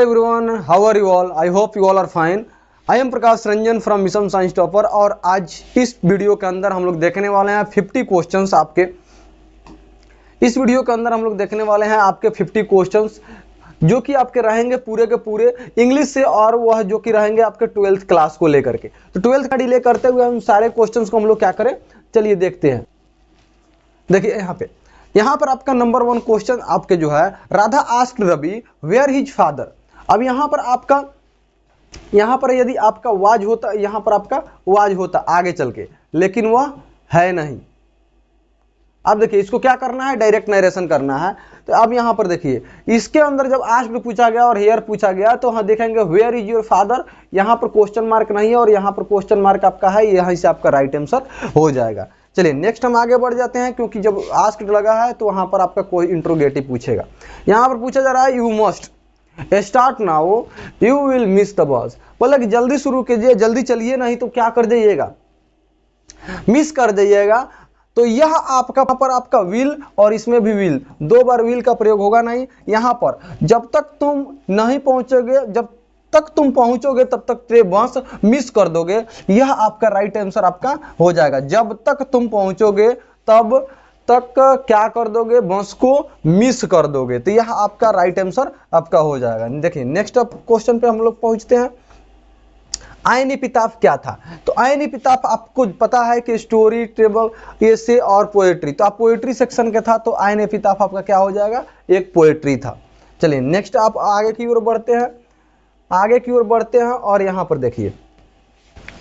everyone, how are you all? I hope you all are fine. I am Prakash Ranjan from mission science topper और आज इस video के अंदर हम लोग देखने वाले हैं 50 क्वेश्चंस आपके। इस वीडियो के अंदर हम लोग देखने वाले हैं आपके 50 क्वेश्चंस जो कि आपके रहेंगे पूरे के पूरे इंग्लिश से, और वह जो कि रहेंगे आपके 12th क्लास को लेकर के। तो 12th का डिले करते हुए हम सारे क्वेश्चंस को हम लोग क्या करें, चलिए देखते हैं। देखिए यहाँ पर आपका नंबर 1 क्वेश्चन आपके जो है, Radha asked Ravi where his father. अब यहाँ पर यदि आपका वाज होता, यहाँ पर आपका वाज होता आगे चल के, लेकिन वह है नहीं। अब देखिए इसको क्या करना है, डायरेक्ट नरेशन करना है। तो अब यहाँ पर देखिए इसके अंदर जब आस्क्ड पूछा गया और हियर पूछा गया तो हाँ देखेंगे वेयर इज योर फादर, यहाँ पर क्वेश्चन मार्क नहीं है और यहाँ पर क्वेश्चन मार्क आपका है, यहाँ से आपका राइट आंसर हो जाएगा। चलिए नेक्स्ट हम आगे बढ़ जाते हैं, क्योंकि जब आस्क्ड लगा है तो वहां पर आपका कोई इंट्रोगेटिव पूछेगा। यहां पर पूछा जा रहा है you must start now you will miss the bus. बोला कि जल्दी शुरू कीजिए, जल्दी चलिए, नहीं तो क्या कर जाइएगा, मिस कर जाइएगा। तो यह आपका पर आपका विल और इसमें भी विल, 2 बार विल का प्रयोग होगा नहीं। यहां पर जब तक तुम नहीं पहुंचोगे, जब तक तुम पहुंचोगे तब तक ते बस मिस कर दोगे, यह आपका राइट आंसर आपका हो जाएगा। जब तक तुम पहुंचोगे तब तक क्या कर दोगे, बस को मिस कर दोगे, तो यह आपका राइट आंसर आपका हो जाएगा। देखिए नेक्स्ट क्वेश्चन पे हम लोग पहुंचते हैं। आयन एपिताफ क्या था? तो आयन एपिताफ आपको पता है कि स्टोरी, ट्रेवल, एसे और पोएट्री। तो आप पोएट्री सेक्शन के था, तो आयन एपिताफ आपका क्या हो जाएगा, एक पोएट्री था। चलिए नेक्स्ट आप आगे की ओर बढ़ते हैं और यहां पर देखिए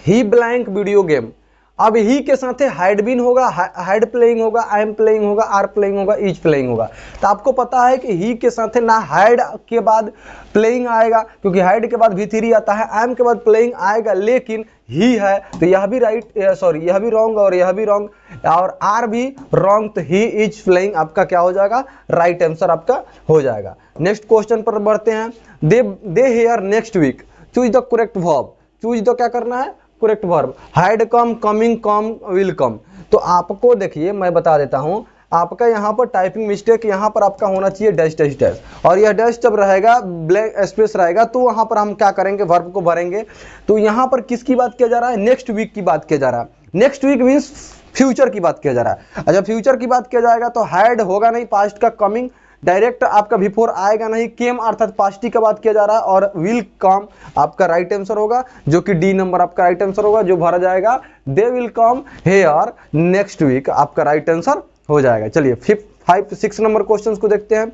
ही ब्लैंक वीडियो गेम। अब ही के साथ हाइड बीन होगा, हाइड प्लेइंग होगा, आई एम प्लेइंग होगा, आर प्लेइंग होगा, इज प्लेइंग होगा। तो आपको पता है कि ही के साथ ना हाइड के बाद प्लेइंग आएगा, क्योंकि हाइड के बाद भी3 आता है, आई एम के बाद प्लेइंग आएगा, लेकिन ही है तो यह भी यह भी रॉन्ग और यह भी रॉन्ग और आर भी रॉन्ग। तो ही इज प्लेइंग आपका क्या हो जाएगा, राइट आंसर आपका हो जाएगा। नेक्स्ट क्वेश्चन पर बढ़ते हैं। They here next week, choose the correct verb. Choose the क्या करना है, correct verb. Had come, coming come, will come. तो आपको देखिए मैं बता देता हूं, आपका यहाँ पर टाइपिंग मिस्टेक, यहाँ पर आपका होना चाहिए डैश डैश डैश, और यह डैश जब रहेगा, ब्लैंक स्पेस रहेगा, तो वहां पर हम क्या करेंगे, वर्ब को भरेंगे। तो यहाँ पर किसकी बात किया जा रहा है, नेक्स्ट वीक की बात किया जा रहा है। नेक्स्ट वीक मीन्स फ्यूचर की बात किया जा रहा है। अच्छा फ्यूचर की बात किया जाएगा तो हाइड होगा नहीं, पास्ट का कमिंग डायरेक्ट आपका बिफोर आएगा नहीं, केम अर्थात पास्टी का बात किया जा रहा है, और विल कम आपका राइट आंसर होगा, जो कि डी नंबर आपका राइट आंसर होगा, जो भरा जाएगा they will come here next week आपका राइट आंसर हो जाएगा। चलिए 6 नंबर क्वेश्चन को देखते हैं।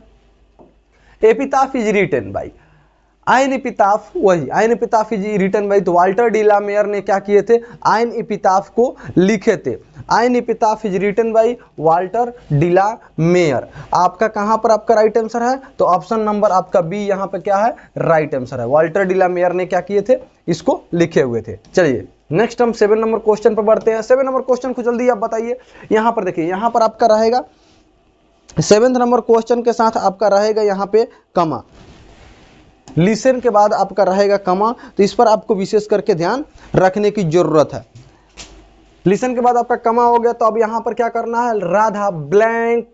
Epitaph is written by, an epitaph, वही an epitaph is written by. तो वाल्टर डी ला मेयर ने क्या किए थे, आयन एपिताफ को लिखे थे। An epitaph is written by Walter de la Mare. आपका कहां पर आपका राइट आंसर है, तो ऑप्शन नंबर आपका बी यहां पे क्या है, राइट आंसर है। वाल्टर डी ला मेयर ने क्या किए थे, इसको लिखे हुए थे। चलिए नेक्स्ट हम 7 नंबर क्वेश्चन पर बढ़ते हैं। 7 नंबर क्वेश्चन को जल्दी आप बताइए। यहां पर देखिए, यहां पर आपका रहेगा 7 नंबर क्वेश्चन के साथ आपका रहेगा यहां पे कमा। लिसन के बाद आपका रहेगा कमा, तो इस पर आपको विशेष करके ध्यान रखने की जरूरत है। लिसन के बाद आपका कमा हो गया, तो अब यहां पर क्या करना है, राधा ब्लैंक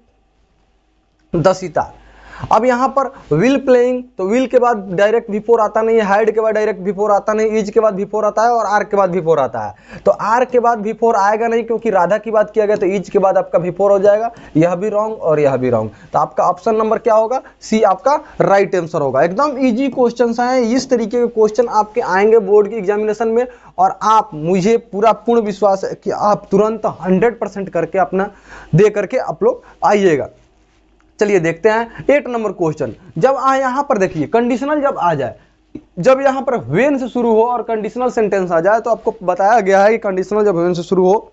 द सितार। अब यहां पर विल प्लेइंग, तो विल के बाद डायरेक्ट बिफोर आता नहीं है, हाइड के बाद डायरेक्ट बिफोर आता नहीं, इज के बाद बिफोर आता है और आर के बाद बिफोर आता है। तो आर के बाद बिफोर आएगा नहीं, क्योंकि राधा की बात किया गया, तो इज के बाद आपका बिफोर हो जाएगा। यह भी रॉन्ग और यह भी रॉन्ग। तो आपका ऑप्शन नंबर क्या होगा, सी आपका राइट आंसर होगा। एकदम इजी क्वेश्चन हैं, इस तरीके के क्वेश्चन आपके आएंगे बोर्ड की एग्जामिनेशन में, और आप, मुझे पूरा पूर्ण विश्वास है कि आप तुरंत 100% करके अपना दे करके आप लोग आइएगा। चलिए देखते हैं 8 नंबर क्वेश्चन। जब यहां पर देखिए कंडीशनल जब आ जाए, जब यहां पर व्हेन से शुरू हो और कंडीशनल सेंटेंस आ जाए, तो आपको बताया गया है कि कंडीशनल जब व्हेन से शुरू हो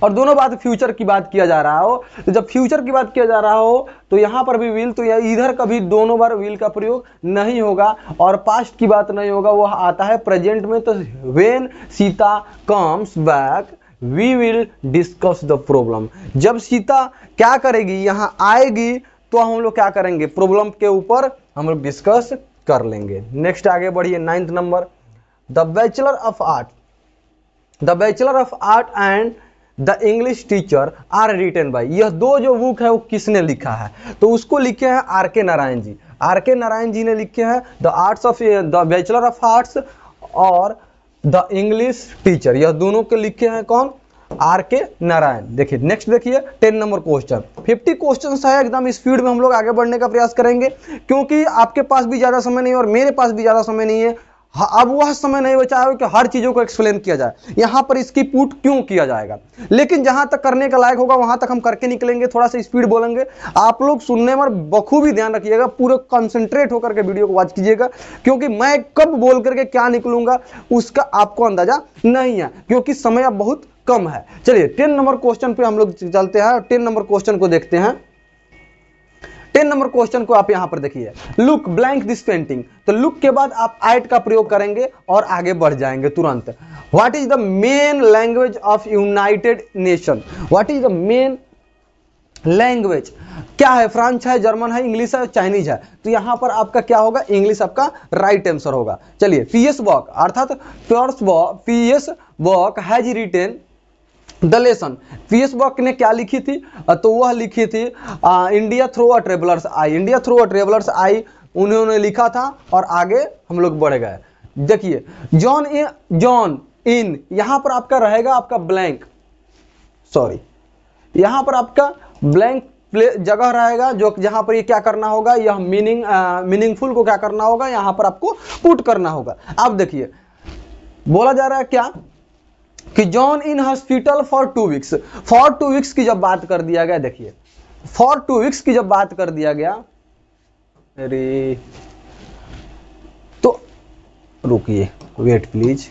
और दोनों बात फ्यूचर की बात किया जा रहा हो, तो जब फ्यूचर की बात किया जा रहा हो तो यहां पर भी विल, तो इधर कभी दोनों बार विल का प्रयोग नहीं होगा, और पास्ट की बात नहीं होगा, वह आता है प्रेजेंट में। तो when Sita comes back we will discuss the problem. जब सीता क्या करेगी, यहां आएगी, तो हम लोग क्या करेंगे, प्रॉब्लम के ऊपर हम लोग डिस्कस कर लेंगे। नेक्स्ट आगे बढ़िए 9th number. The bachelor of art, the bachelor of art and the English teacher are written by. यह 2 जो बुक है वो किसने लिखा है, तो उसको लिखे हैं आर के नारायण जी। आर.के. नारायण जी ने लिखे हैं the arts of the bachelor of arts और द इंग्लिश टीचर, यह दोनों के लिखे हैं कौन? आर.के. नारायण। देखिए नेक्स्ट देखिए 10 नंबर क्वेश्चन, 50 क्वेश्चन है, एकदम स्पीड में हम लोग आगे बढ़ने का प्रयास करेंगे क्योंकि आपके पास भी ज्यादा समय नहीं है और मेरे पास भी ज्यादा समय नहीं है। अब वह समय नहीं बचा है कि हर चीजों को एक्सप्लेन किया जाए, यहां पर इसकी पुट क्यों किया जाएगा, लेकिन जहां तक करने का लायक होगा वहां तक हम करके निकलेंगे। थोड़ा सा स्पीड बोलेंगे, आप लोग सुनने में बखूबी ध्यान रखिएगा, पूरे कंसंट्रेट होकर के वीडियो को वॉच कीजिएगा क्योंकि मैं कब बोल करके क्या निकलूंगा उसका आपको अंदाजा नहीं है क्योंकि समय अब बहुत कम है। चलिए 10 नंबर क्वेश्चन पे हम लोग चलते हैं, 10 नंबर क्वेश्चन को देखते हैं। 10 नंबर क्वेश्चन को आप यहां पर देखिए, लुक ब्लैंक दिस पेंटिंग, तो लुक के बाद आप आइट का प्रयोग करेंगे और आगे बढ़ जाएंगे तुरंत। What is the main language of United nation, what is the main language, क्या है? फ्रेंच है, जर्मन है, इंग्लिश है, चाइनीज है, तो यहां पर आपका क्या होगा? इंग्लिश आपका राइट आंसर होगा। चलिए पीएस वॉक अर्थात PS Walk has written the lesson, PS Walk ने क्या लिखी थी? तो वह लिखी थी India through a traveller's eye, India through a traveller's eye उन्होंने लिखा था और आगे हम लोग बढ़ गए। देखिए जॉन इन यहां पर आपका रहेगा आपका ब्लैंक, सॉरी यहां पर आपका ब्लैंक जगह रहेगा जो जहां पर ये क्या करना होगा, यह मीनिंगफुल को क्या करना होगा, यहां पर आपको पुट करना होगा। अब देखिए बोला जा रहा है क्या कि John in hospital for 2 weeks, for 2 weeks की जब बात कर दिया गया, देखिए फॉर 2 वीक्स की जब बात कर दिया गया, अरे तो रुकिए wait please,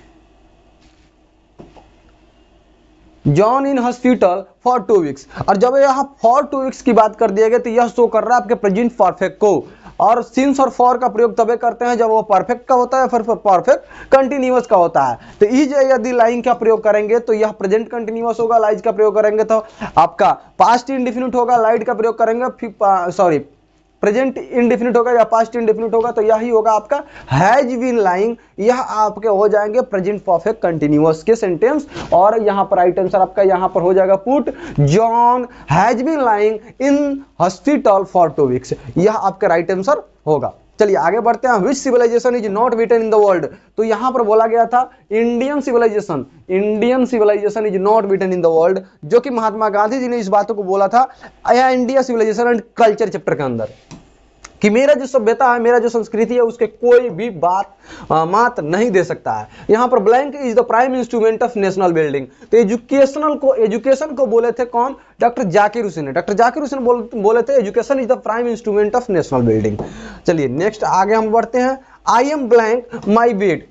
John in hospital for 2 weeks, और जब यहां फॉर 2 वीक्स की बात कर दिया गया तो यह शो कर रहा है आपके प्रेजेंट परफेक्ट को, और सिंस और फॉर का प्रयोग तभी करते हैं जब वो परफेक्ट का होता है फिर परफेक्ट कंटिन्यूअस का होता है। तो इज यदि लाइन का प्रयोग करेंगे तो यह प्रेजेंट कंटिन्यूअस होगा, लाइज का प्रयोग करेंगे तो आपका पास्ट इंडेफिनिट होगा, लाइट का प्रयोग करेंगे सॉरी प्रेजेंट इंडेफिनिट होगा या पास्ट इंडेफिनिट होगा तो यही होगा आपका हैज बीन लाइंग, यह आपके हो जाएंगे प्रेजेंट परफेक्ट कंटिन्यूअस के सेंटेंस, और यहां पर राइट आंसर आपका यहां पर हो जाएगा put John has been lying in hospital for 2 weeks, यह आपका राइट आंसर होगा। चलिए आगे बढ़ते हैं, which civilisation is not written in the world, तो यहां पर बोला गया था Indian civilisation is not written in the world, जो कि महात्मा गांधी जी ने इस बातों को बोला था India civilisation and culture chapter के अंदर कि मेरा जो सभ्यता है, मेरा जो संस्कृति है उसके कोई भी मात नहीं दे सकता है। यहां पर blank is the prime instrument of national building, तो एजुकेशन को बोले थे कौन? डॉक्टर जाकिर हुसैन, डॉक्टर जाकिर हुसैन बोले थे education is the prime instrument of national building. चलिए नेक्स्ट आगे हम बढ़ते हैं, I am blank my bed,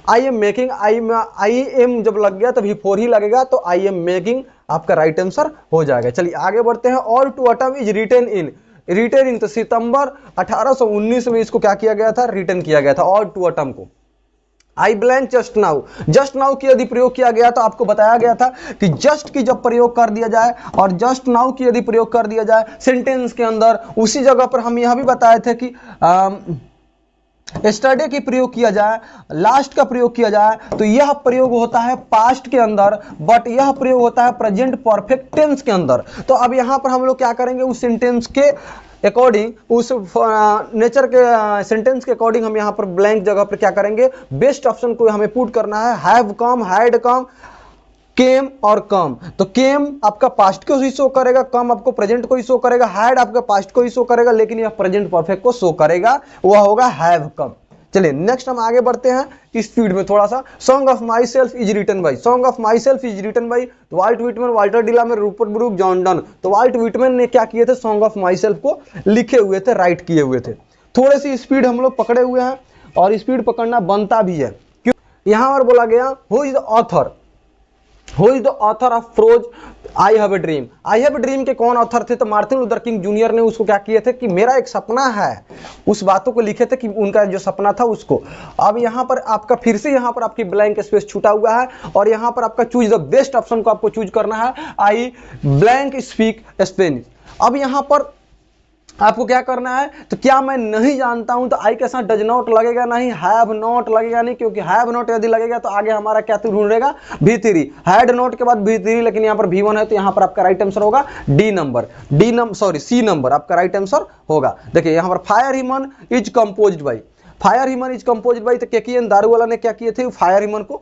I am making, I am जब लग गया तभी 4 ही लगेगा तो आई एम मेकिंग आपका राइट आंसर हो जाएगा। चलिए आगे बढ़ते हैं, all to autumn is written in, तो सितंबर 1819 में इसको क्या किया गया था? रिटर्न किया गया था ऑल टू ऑटम को। आई ब्लैंक जस्ट नाउ की यदि प्रयोग किया गया तो आपको बताया गया था कि जस्ट की जब प्रयोग कर दिया जाए और जस्ट नाउ की यदि प्रयोग कर दिया जाए सेंटेंस के अंदर, उसी जगह पर हम यह भी बताए थे कि स्टडे की प्रयोग किया जाए, लास्ट का प्रयोग किया जाए तो यह प्रयोग होता है पास्ट के अंदर, बट यह प्रयोग होता है प्रेजेंट परफेक्ट टेंस के अंदर। तो अब यहां पर हम लोग क्या करेंगे, उस सेंटेंस के अकॉर्डिंग, उस नेचर के सेंटेंस के अकॉर्डिंग हम यहां पर ब्लैंक जगह पर क्या करेंगे, बेस्ट ऑप्शन को हमें पुट करना है, हैव कम, हैड कम, केम और कम। तो केम आपका पास्ट को ही शो करेगा, कम आपको प्रेजेंट को ही शो करेगा, हैड आपका पास्ट को ही शो करेगा, लेकिन यह प्रेजेंट परफेक्ट को शो करेगा, वह होगा हैव कम। चलिए नेक्स्ट हम आगे बढ़ते हैं स्पीड में थोड़ा सा। Song of myself is written by, Walt Whitman, Walter de la Mare, Rupert Brooke, John Donne. तो वाल्ट व्हिटमैन ने क्या किए थे, सॉन्ग ऑफ माई सेल्फ को लिखे हुए थे, राइट किए हुए थे। थोड़ी सी स्पीड हम लोग पकड़े हुए हैं और स्पीड पकड़ना बनता भी है, क्यों? यहां पर बोला गया who is the author of pros I have a dream के कौन ऑथर थे? तो मार्टिन लूथर किंग जूनियर ने उसको क्या किए थे कि मेरा एक सपना है, उस बातों को लिखे थे कि उनका जो सपना था उसको। अब यहां पर आपका फिर से यहां पर आपकी ब्लैंक स्पेस छूटा हुआ है और यहां पर आपका चूज द बेस्ट ऑप्शन को आपको चूज करना है, आई ब्लैंक स्पीक स्पेनिश। अब यहां पर आपको क्या करना है, तो क्या मैं नहीं जानता हूं, तो आई के साथ डज नॉट लगेगा नहीं, हैव नॉट लगेगा नहीं, क्योंकि हैव नॉट यदि लगेगा तो आगे हमारा क्या ढूंढेगा, V3। हैड नॉट के बाद V3, लेकिन यहाँ पर V1 है, तो यहाँ पर आपका राइट आंसर होगा C नंबर आपका राइट आंसर होगा। देखिए यहाँ पर fire human is composed by, तो KKN दारू वाला ने क्या किए थे, फायर ह्यूमन को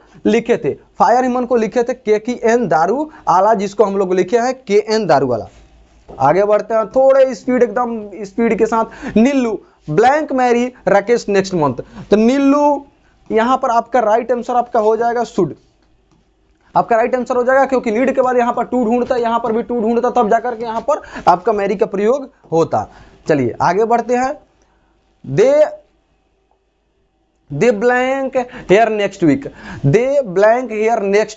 लिखे थे, KKN दारू आला, जिसको हम लोग लिखे हैं KN दारू वाला। आगे बढ़ते हैं थोड़े एकदम स्पीड के साथ। Neelu blank marry Rakesh next month, तो नीलू यहां पर आपका राइट आंसर आपका हो जाएगा शुड, आपका राइट आंसर हो जाएगा, क्योंकि नीड के बाद यहां पर टू ढूंढता, यहां पर भी टू ढूंढता, तब जाकर के यहां पर आपका मैरी का प्रयोग होता। चलिए आगे बढ़ते हैं। दे ब्लैंक हेयर नेक्स्ट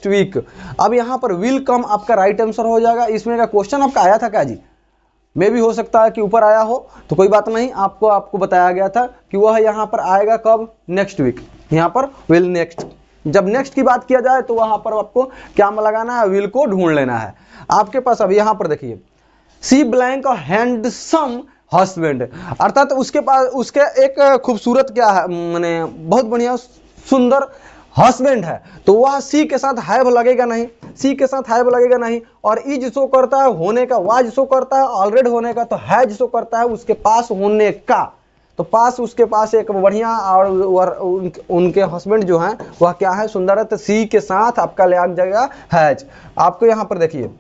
वीक, अब यहां पर विल कम आपका राइट आंसर हो जाएगा। इसमें का क्वेश्चन आपका आया था क्या जी, मे भी हो सकता है कि ऊपर आया हो, तो कोई बात नहीं, आपको बताया गया था कि वह यहां पर आएगा कब, नेक्स्ट वीक, यहां पर विल नेक्स्ट, जब नेक्स्ट की बात किया जाए तो वहां पर आपको क्या लगाना है, विल को ढूंढ लेना है आपके पास। अब यहां पर देखिए, सी ब्लैंक हैंडसम हस्बैंड, अर्थात उसके पास उसके एक खूबसूरत क्या है, माने बहुत बढ़िया सुंदर हस्बैंड है, तो वह सी के साथ हैव लगेगा नहीं, और इज शो करता है होने का, वाज शो करता है ऑलरेडी होने का, तो हैज शो करता है उसके पास होने का, तो पास उसके पास एक बढ़िया, और उनके हस्बैंड जो हैं वह क्या है, सुंदर है, तो सी के साथ आपका लग जाएगा हैज। आपको यहां पर देखिए,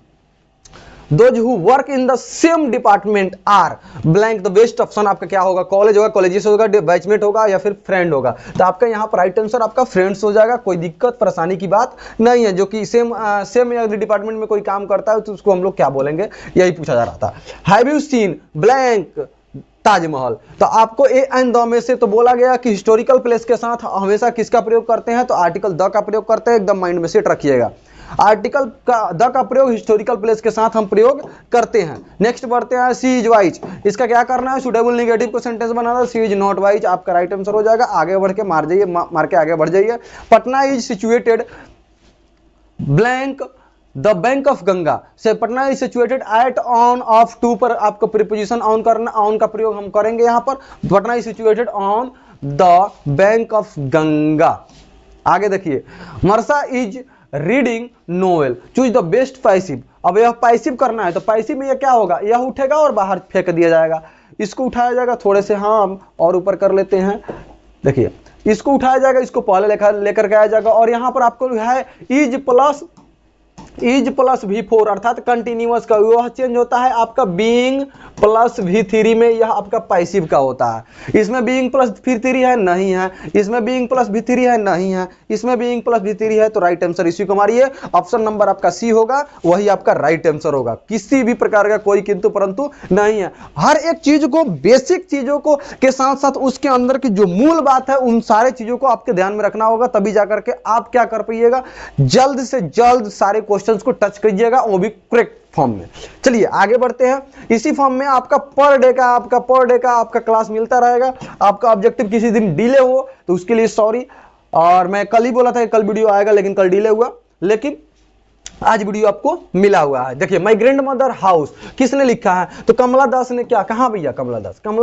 Those who work in the same department are blank, the best option आपका क्या होगा, कॉलेज होगा, कॉलेजेस होगा, बैचमेट होगा, या फिर फ्रेंड होगा, तो आपका यहाँ पर राइट आंसर आपका फ्रेंड्स हो जाएगा। कोई दिक्कत परेशानी की बात नहीं है, जो कि सेम डिपार्टमेंट में कोई काम करता है तो उसको हम लोग क्या बोलेंगे, यही पूछा जा रहा था। Have you seen blank Taj Mahal, तो आपको ए एंड द में से तो बोला गया कि हिस्टोरिकल प्लेस के साथ हमेशा किसका प्रयोग करते हैं, तो आर्टिकल द का प्रयोग करते हैं, एकदम माइंड में सेट रखिएगा। आर्टिकल का द का प्रयोग हिस्टोरिकल प्लेस के साथ हम प्रयोग करते हैं। नेक्स्ट बढ़ते हैं, सी इज वाइज, इसका क्या करना है, सुटेबल नेगेटिव को सेंटेंस बनाना, सी इज नॉट वाइज आपका राइट आंसर हो जाएगा। आगे बढ़ के मार के आगे बढ़ जाइए। Patna is situated blank the bank of Ganga, so Patna is situated at on of to पर आपको प्रीपोजिशन ऑन करना, ऑन का प्रयोग हम करेंगे यहां पर। Patna is situated on the bank of Ganga. आगे देखिए, मरसा is reading novel, choose the best passive, अब यह पैसिव करना है, तो पैसिव में यह क्या होगा, यह उठेगा और बाहर फेंक दिया जाएगा, इसको उठाया जाएगा, थोड़े से हम और ऊपर कर लेते हैं, देखिए इसको उठाया जाएगा, इसको पहले लेकर के आया जाएगा, और यहां पर आपको है इज प्लस V4, अर्थात कंटिन्यूअस का वह चेंज होता है आपका बीइंग प्लस V3 में, यह आपका पैसिव का होता है। इसमें बीइंग प्लस V3 है नहीं है, इसमें बीइंग प्लस V3 है नहीं है, इसमें बीइंग प्लस V3 है, तो राइट आंसर इसी को मारिए, ऑप्शन नंबर आपका सी होगा, वही आपका राइट आंसर होगा। किसी भी प्रकार का कोई किंतु परंतु नहीं है। हर एक चीज को, बेसिक चीजों को के साथ साथ उसके अंदर की जो मूल बात है, उन सारे चीजों को आपके ध्यान में रखना होगा, तभी जाकर के आप क्या कर पाइएगा, जल्द से जल्द सारे क्वेश्चंस को टच कीजिएगा, वो भी करेक्ट फॉर्म में। चलिए आगे बढ़ते हैं। इसी फॉर्म में आपका पर डे का आपका क्लास मिलता रहेगा। आपका ऑब्जेक्टिव किसी दिन डिले हो तो उसके लिए सॉरी, और मैं कल ही बोला था कि कल वीडियो आएगा, लेकिन कल डिले हुआ, लेकिन आज वीडियो आपको मिला हुआ है। देखिए, माय ग्रैंड मदर हाउस किसने लिखा है, तो कमला दास ने क्या कहा भैया, कमला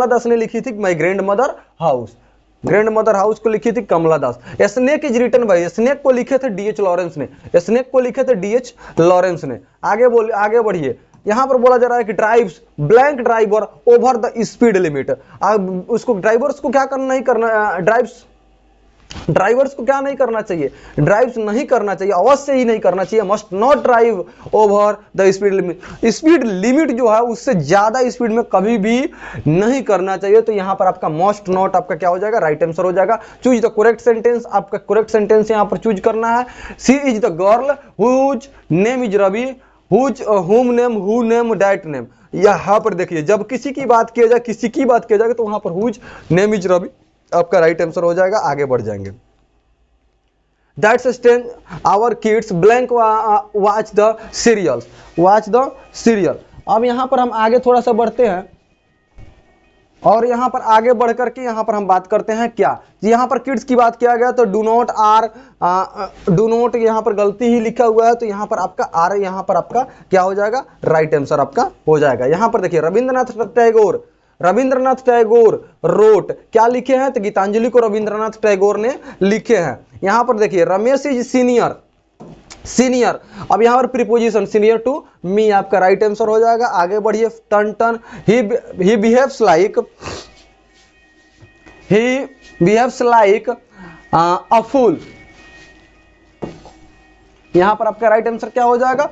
दास ने लिखी थी my grandmother house, grandmother house को लिखी थी Kamala Das. Snake is written by, snake को लिखे थे डीएच लॉरेंस ने, आगे बढ़िए। यहां पर बोला जा रहा है कि drives blank driver over the speed limit, उसको ड्राइवर्स को क्या करना, नहीं करना, ड्राइवर्स को क्या नहीं करना चाहिए, ड्राइव्स नहीं करना चाहिए, अवश्य ही नहीं करना चाहिए, must not drive over the speed limit, speed limit जो है उससे ज्यादा स्पीड में कभी भी नहीं करना चाहिए। तो यहां पर आपका मस्ट नॉट आपका क्या हो जाएगा, राइट आंसर हो जाएगा। चूज द करेक्ट सेंटेंस, आपका करेक्ट सेंटेंस यहां पर चूज करना है। She is the girl whose name is Ravi, whom name, who name, that name। यहाँ पर देखिए, जब किसी की बात किया जाए तो वहां पर whose name is रवि आपका राइट आंसर हो जाएगा। आगे बढ़ जाएंगे। That's stand our kids blank watch the serial। अब यहां पर हम आगे थोड़ा सा बढ़ते हैं, और यहां पर आगे बढ़ करके यहां पर हम बात करते हैं क्या, यहां पर किड्स की बात किया गया तो डू नॉट यहां पर गलती ही लिखा हुआ है, तो यहां पर आपका आर, यहां पर आपका क्या हो जाएगा, राइट आंसर आपका हो जाएगा। यहां पर देखिए, रविंद्रनाथ टैगोर रविंद्रनाथ टैगोर रोट, क्या लिखे हैं? तो गीतांजलि को रविंद्रनाथ टैगोर ने लिखे हैं। यहां पर देखिए रमेश इज सीनियर, सीनियर, अब यहां पर प्रीपोजिशन सीनियर टू मी आपका राइट आंसर हो जाएगा। आगे बढ़िए, ton ton, he behaves like, he behaves like a fool, यहां पर आपका राइट आंसर क्या हो जाएगा?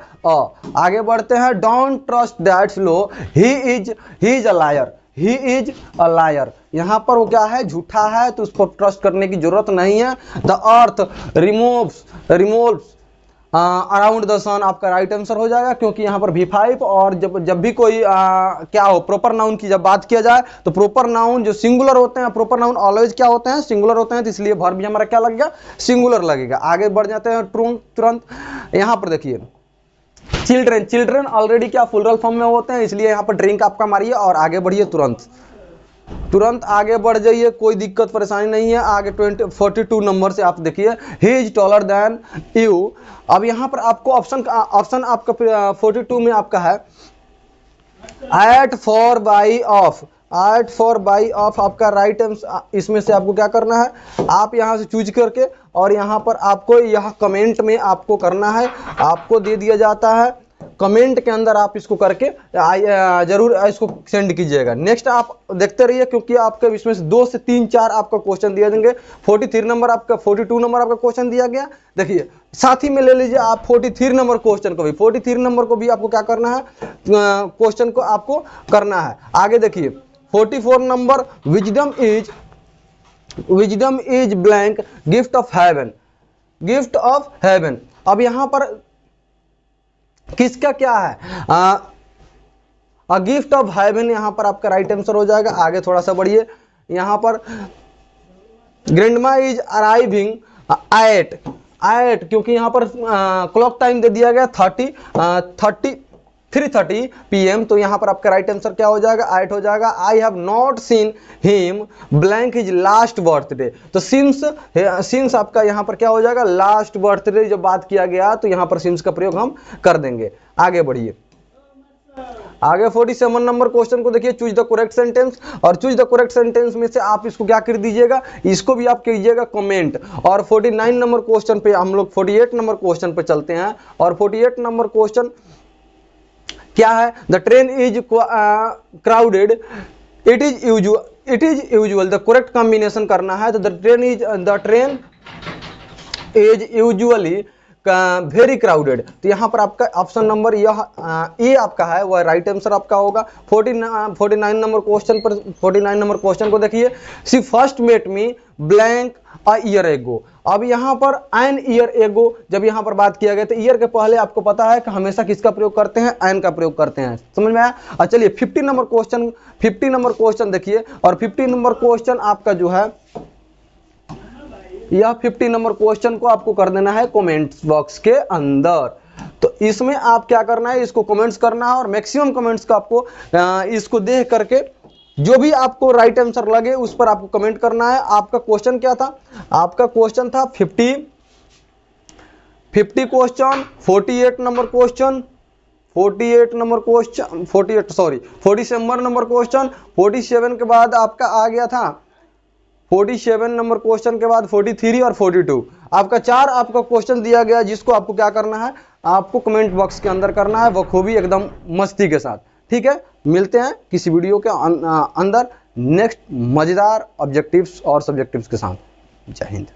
आगे बढ़ते हैं, don't trust that flow, he is a liar, he is a liar, यहां पर वो क्या है? झूठा है, तो उसको ट्रस्ट करने की जरूरत नहीं है। द अर्थ रिमोव्स अराउंड द सन, आपका राइट आंसर हो जाएगा, क्योंकि यहाँ पर V5 और जब भी कोई क्या हो, प्रॉपर नाउन की जब बात किया जाए तो प्रॉपर नाउन जो सिंगुलर होते हैं, प्रॉपर नाउन ऑलवेज क्या होते हैं? सिंगुलर होते हैं, तो इसलिए वर्ब भी हमारा क्या लगेगा? सिंगुलर लगेगा। आगे बढ़ जाते हैं तुरंत, यहाँ पर देखिए चिल्ड्रन, चिल्ड्रन ऑलरेडी क्या प्लूरल फॉर्म में होते हैं, इसलिए यहाँ पर ड्रिंक आपका मारिए और आगे बढ़िए, तुरंत आगे बढ़ जाइए, कोई दिक्कत परेशानी नहीं है। आगे 42 नंबर से आप देखिए, he is taller than you. अब यहाँ पर आपको ऑप्शन आपका 42 में आपका है at for by of, at for by of आपका राइट आंसर। इसमें से आपको क्या करना है? आप यहाँ से चूज करके और यहाँ पर आपको यहाँ कमेंट में आपको करना है, आपको दे दिया जाता है कमेंट के अंदर, आप इसको करके जरूर इसको सेंड कीजिएगा। नेक्स्ट आप देखते रहिए, क्योंकि आपके इसमें से 2 से 3 4 आपका क्वेश्चन दिया देंगे। 43 नंबर आपका, 42 नंबर आपका क्वेश्चन दिया गया। देखिए साथ ही में ले लीजिए आप 43 नंबर क्वेश्चन को भी, 43 नंबर को भी आपको क्या करना है? क्वेश्चन को आपको करना है। आगे देखिए 44 number, wisdom is blank gift of haven, gift of haven. अब यहां पर किसका क्या है? गिफ्ट ऑफ हेवन, यहां पर आपका राइट आंसर हो जाएगा। आगे थोड़ा सा बढ़िए, यहां पर ग्रैंडमा इज अराइविंग एट, क्योंकि यहां पर क्लॉक टाइम दे दिया गया 3:30 PM, तो यहां पर आपका राइट आंसर क्या हो जाएगा? 8 हो जाएगा। I have not seen him blank his last birthday, तो सिंस आपका यहां पर क्या हो जाएगा? लास्ट बर्थडे जब बात किया गया तो यहां पर सिंस का प्रयोग हम कर देंगे। आगे बढ़िए, आगे 47 नंबर क्वेश्चन को देखिए, चूज द करेक्ट सेंटेंस, और चूज द करेक्ट सेंटेंस में से आप इसको क्या कर दीजिएगा? इसको भी आप कीजिएगा कमेंट। और 49 नंबर क्वेश्चन पे हम लोग 48 नंबर क्वेश्चन पे चलते हैं, और 48 नंबर क्वेश्चन क्या है? The train is crowded, it is usual, the correct combination करना है, तो the train is usually very crowded, तो यहाँ पर आपका ऑप्शन नंबर यह ए आपका है, वह राइट आंसर आपका होगा। 49 नंबर क्वेश्चन पर, 49 नंबर क्वेश्चन को देखिए, she first met me blank a year ago. अब यहाँ पर एन ईयर एगो जब यहाँ पर बात किया गया, तो ईयर के पहले आपको पता है कि हमेशा किसका प्रयोग करते हैं? एन का प्रयोग करते हैं, समझ में आया? चलिए 50 नंबर क्वेश्चन देखिए, और 50 नंबर क्वेश्चन आपका जो है, यह 50 नंबर क्वेश्चन को आपको कर देना है कमेंट्स बॉक्स के अंदर। तो इसमें आप क्या करना है? इसको कमेंट्स करना है, और मैक्सिमम कमेंट्स का आपको इसको देख करके जो भी आपको राइट आंसर लगे उस पर आपको कमेंट करना है। आपका क्वेश्चन क्या था? आपका क्वेश्चन था 50 question, 47 number question, 47 number question, 47 के बाद आपका आ गया था 47 नंबर क्वेश्चन के बाद 43 और 42, आपका 4 आपका क्वेश्चन दिया गया, जिसको आपको क्या करना है? आपको कमेंट बॉक्स के अंदर करना है, बखूबी एकदम मस्ती के साथ। ठीक है, मिलते हैं किसी वीडियो के अंदर नेक्स्ट मजेदार ऑब्जेक्टिव्स और सब्जेक्टिव्स के साथ। जय हिंद।